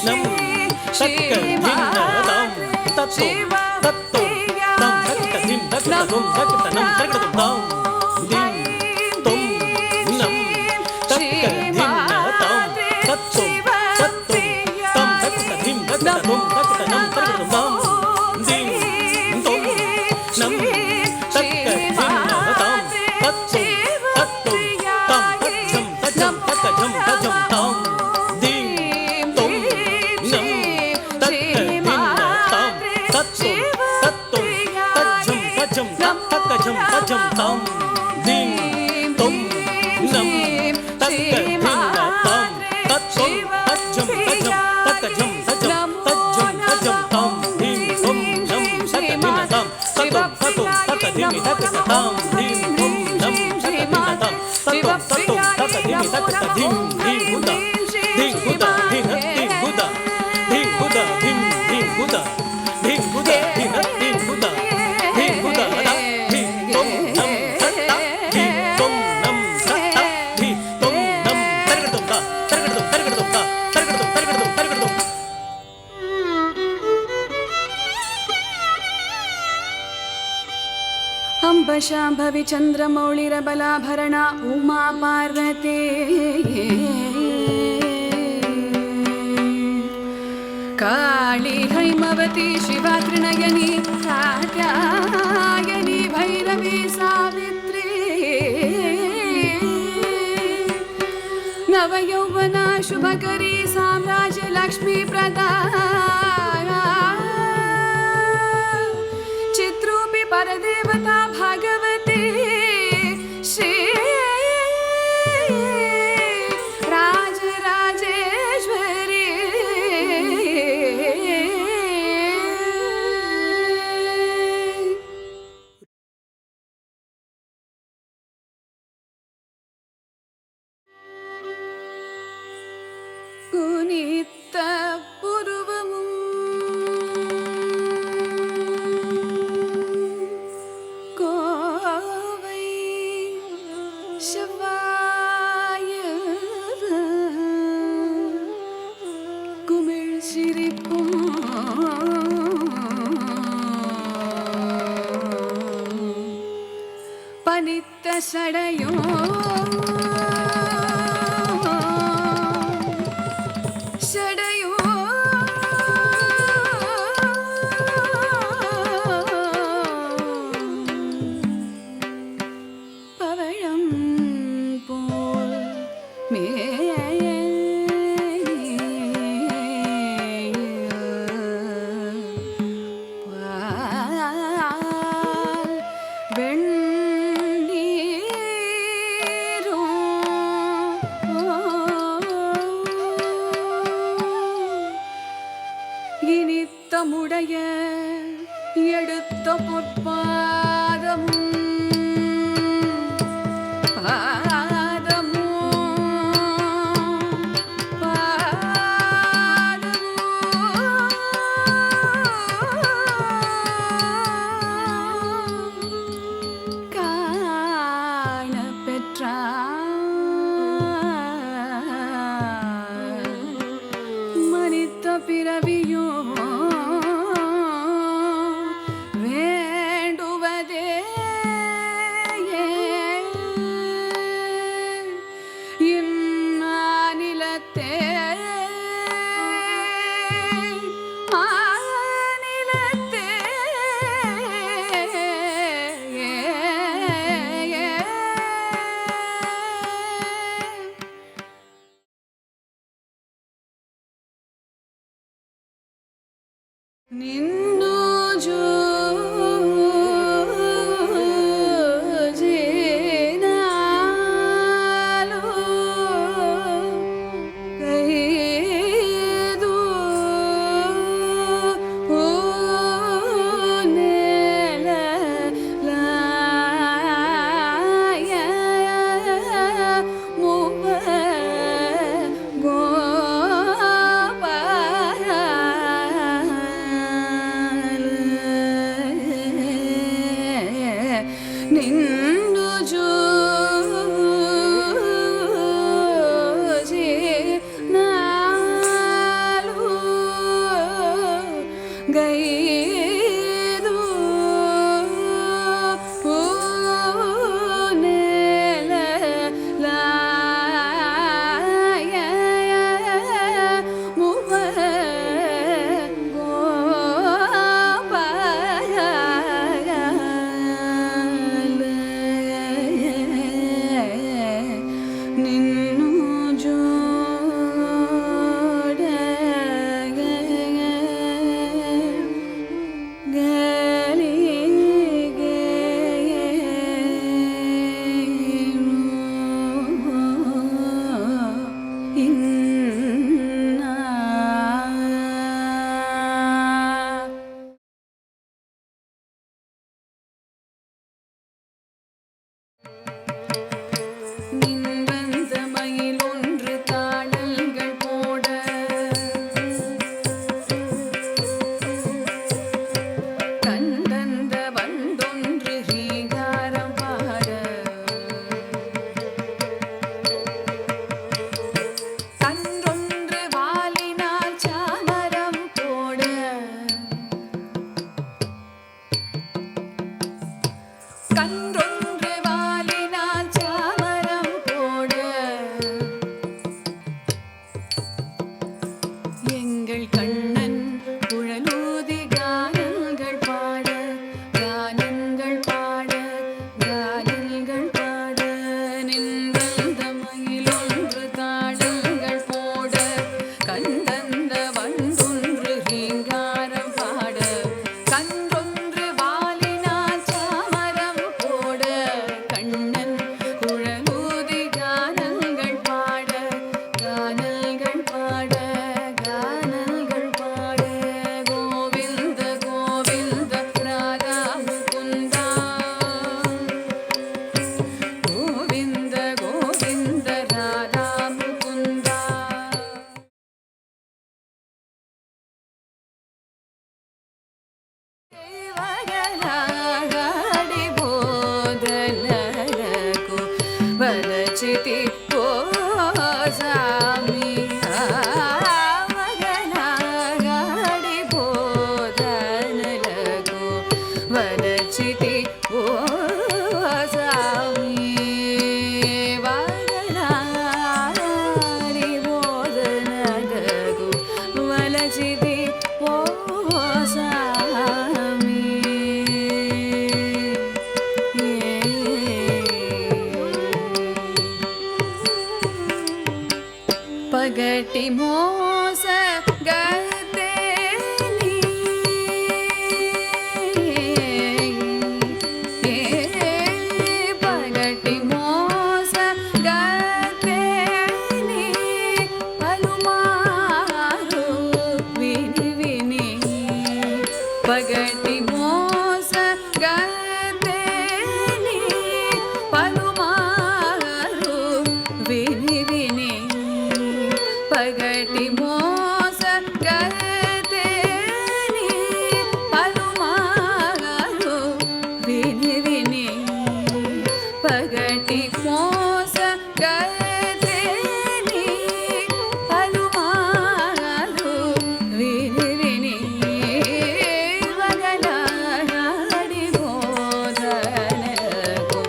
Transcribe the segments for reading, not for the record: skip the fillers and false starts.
நம் தக்க தின்னதம் தத்தும் தத்தும் தம் தக்க தின் தக்கதும் தக்கதனம் தக்கதும் தாம் தின் தொம் நம் தக்க தின்னதம் தத்தும் தத்தும் தம் தக்க தின் தக்கதும் தக்கதனம் தக்கதும் தாம் தின் தொம் நம் தக்க தின்னதம் தத்தும் தத்தும் தம் தச்சம் தச்சம் தக்கஜம் தச்சம் தாம் தக்கஜம் தஜம் தாம் தீம் தொம் நம் தக்க தின்னதாம் தச்சம் தஜம் தஜம் தக்கஜம் தஜம் தஜம் தஜம் தாம் தீம் தொம் நம் தக்க தின்னதாம் தத்தும் தத்தும் தக்க தின்னி தக்க தாம் தீம் தொம் நம் தக்க தின்னதாம் தத்தும் தத்தும் தக்க தின்னி தக்க தீம் தீம் குதா தீம் குதா தீம் குதா தீம் குதா தீம் குதா தீம் குதா தீம் குதா தீம் குதா शाम्भवी चन्द्रमौळिरबलाभरणा उमा पार्वती काली हैमवती शिवा त्रिनयनी कात्यायनी भैरवी सावित्री नवयौवना शुभकरी साम्राज्य लक्ष्मी प्रदा चित्रूपी परदेवता भगवती श्री राजराजेश्वरी कुनित पुरुवमुं पनित सड़यो सड़यो पवळम पोल मे இனித்தமுடைய எடுத்த பொற்பாதமும் காண பெற்றார் மனித பிறவியோ నిన్ను జూజినాలో కైదు నెలలాయ మువ నిన్ను జూజినాలో கன்றொன்று வாலினால் சாமரம் போட எங்கள் கண்ணன் குழலூதி கானங்கள் பாட கானங்கள் பாட கானங்கள் பாட நின்றந்த மயிலொன்று தாடங்கள் போட கண்டந்த வண்டொன்று ரீங்காரம் பாட கன்றொன்று வாலினால் சாமரம் போட கண்ணன் குழலூதி கானங்கள் பாட கானங்கள் பாட கானங்கள் பாட கோவிந்த கோவிந்த ராதா முகுந்தா கோவிந்த கோவிந்த ராதா முகுந்தா தேவகலாடி போதலరకు వలచితి ఓ సామి ఆవగలాడి పోదలరకు వలచితి ఓ సామి వగలాడి పోదలరకు వలచితి ఓ సామి పగటి మోస గతేని పగటి మోస గతేని పలుమారు విని విని పగటి మోస గతేని పలుమారు విని విని పగటి మోస గతేని పలుమారు విని విని పగటి మోస గతేని పలుమారు విని విని వగలాడి బోధనలకు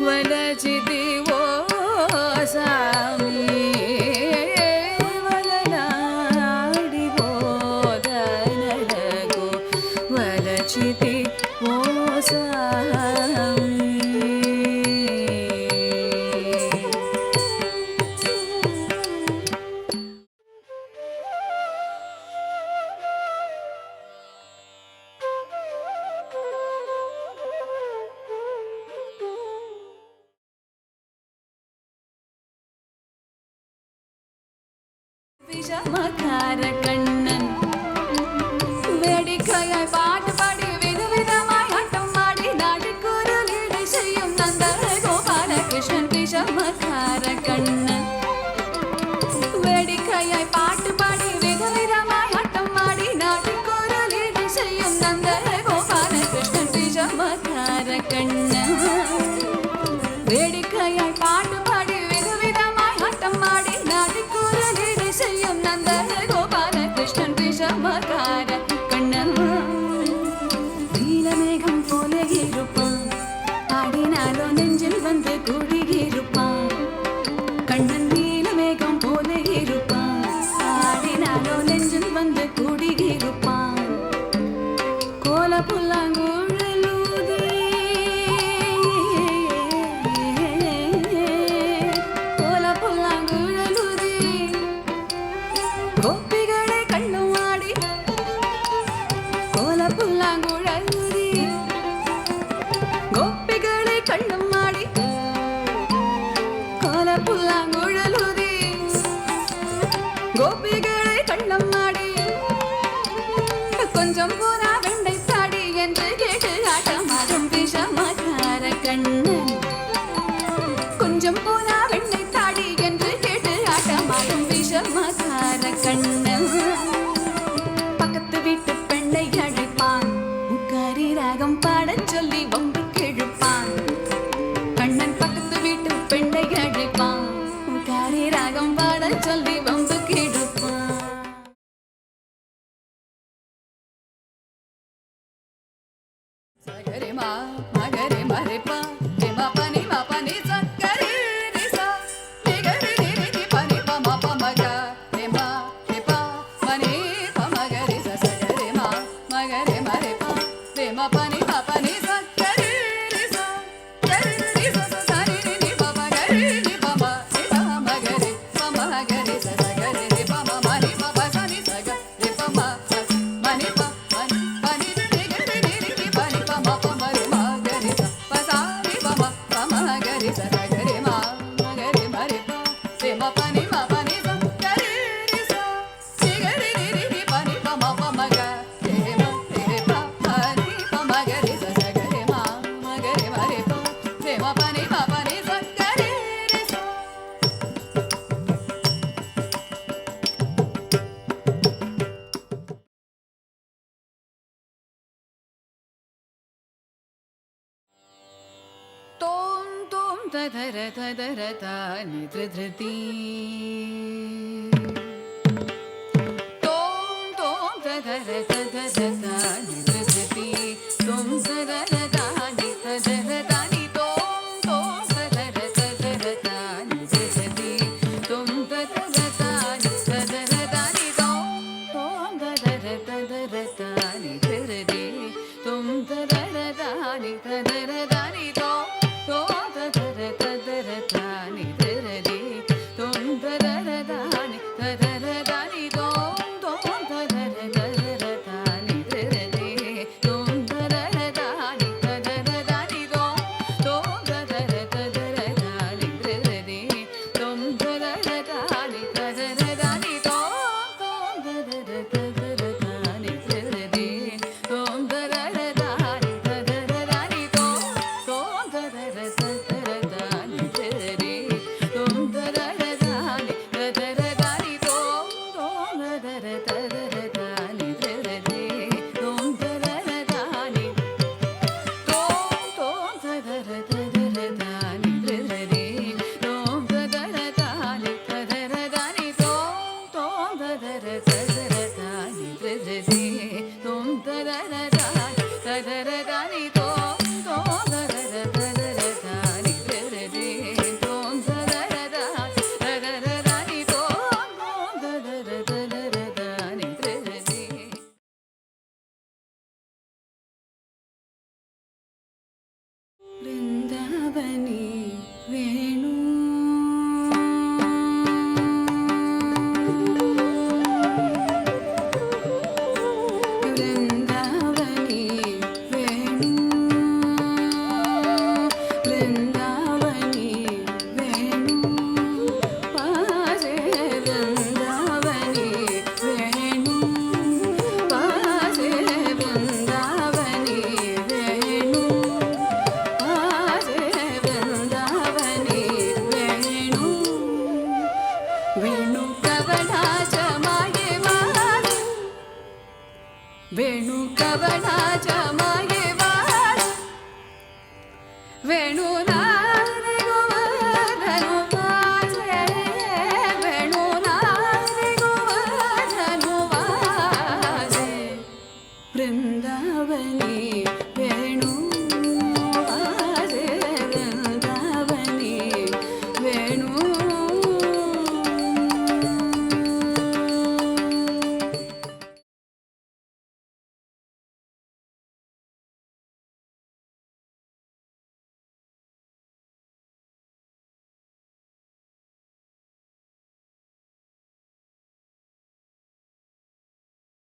వలచితి ఓ సామి వగలాడి బోధనలకు వలచితి ఓ సామి விஷமக்கார கண்ணன் வேடிக்கையாய் பாட்டு பாடி விதவிதமாய் ஆட்டம் ஆடி நாட்டுக்குருளீடு செய்யும் நந்த கோபாலகிருஷ்ணன் விஷமக்கார கண்ணன் வேடிக்கையாய் பாட்டு பாடி விதவிதமாய் ஆட்டம் ஆடி நாட்டுக்குருளீடு செய்யும் நந்த கோபாலகிருஷ்ணன் விஷமக்கார கண்ணன் வேடிக்கையாய் பாட்டு பாடி விதவிதமாய் ஆட்டம் ஆடி நாட்டுக்குருளீடு செய்யும் நந்த கோபாலகிருஷ்ணன் விஷமக்கார கண்ணன் நீலமேகம் போல இருப்பான் ஆடினாலோ நெஞ்சில் வந்து குடியிருப்பான் கண்ணன் நீலமேகம் போல இருப்பான் ஆடினாலோ நெஞ்சில் வந்து குடியிருப்பான் கோல புல்லாங்குழலூதி கோல புல்லாங்குழலூதி கோபிகளை கண்ணும் ஆடி கோல புல்லாங்குழலூதி கோபிகளை கண்ணும் ஆடி கோல புல்லாங்குழலூதி கோபிகளை கண்ணும் ஆடி கொஞ்சம் போனா வெண்டை சாடி என்று கேட்டு ஆட்டமாடும் விஷமக்கார கண்ணன் கொஞ்சம் போனா வெண்டை தாடி என்று கேட்டு ஆட்டமாடும் விஷமக்கார கண்ணன் பக்கத்து வீட்டு பெண்ணை அழைப்பான் முக்காரி ராகம் பாடச் சொல்லி வம்பு கிழப்பான் கண்ணன் பக்கத்து வீட்டு பெண்ணை அழைப்பான் முக்காரி ராகம் பாடச் சொல்லி வம்பு கிழப்பான் மகரே மா மகரே மறைப்பா ததர ததர தானி திருதி தோம் தோம் ததர ததர தானி திருதி தோம் ததர தானி ததர தானி தோம் தோம் ததர ததர தானி திருதி தோம் ததர தானி ததர தானி தோம் தோம் ததர ததர தானி திருதி தோம் ததர தானி ததர தானி தோம் தோம் ததர ததர தானி திருதி தோம் ததர தானி ததர தானி தோம் தோம் ததர ததர தானி திருதி தோம் ததர தானி ததர தானி தோம் தோம் ததர ததர தானி திருதி தோம் ததர தானி ததர தானி தோம் தோம் ததர ததர தானி திருதி தோம் ததர தானி ததர தானி தோம் தோம் ததர ததர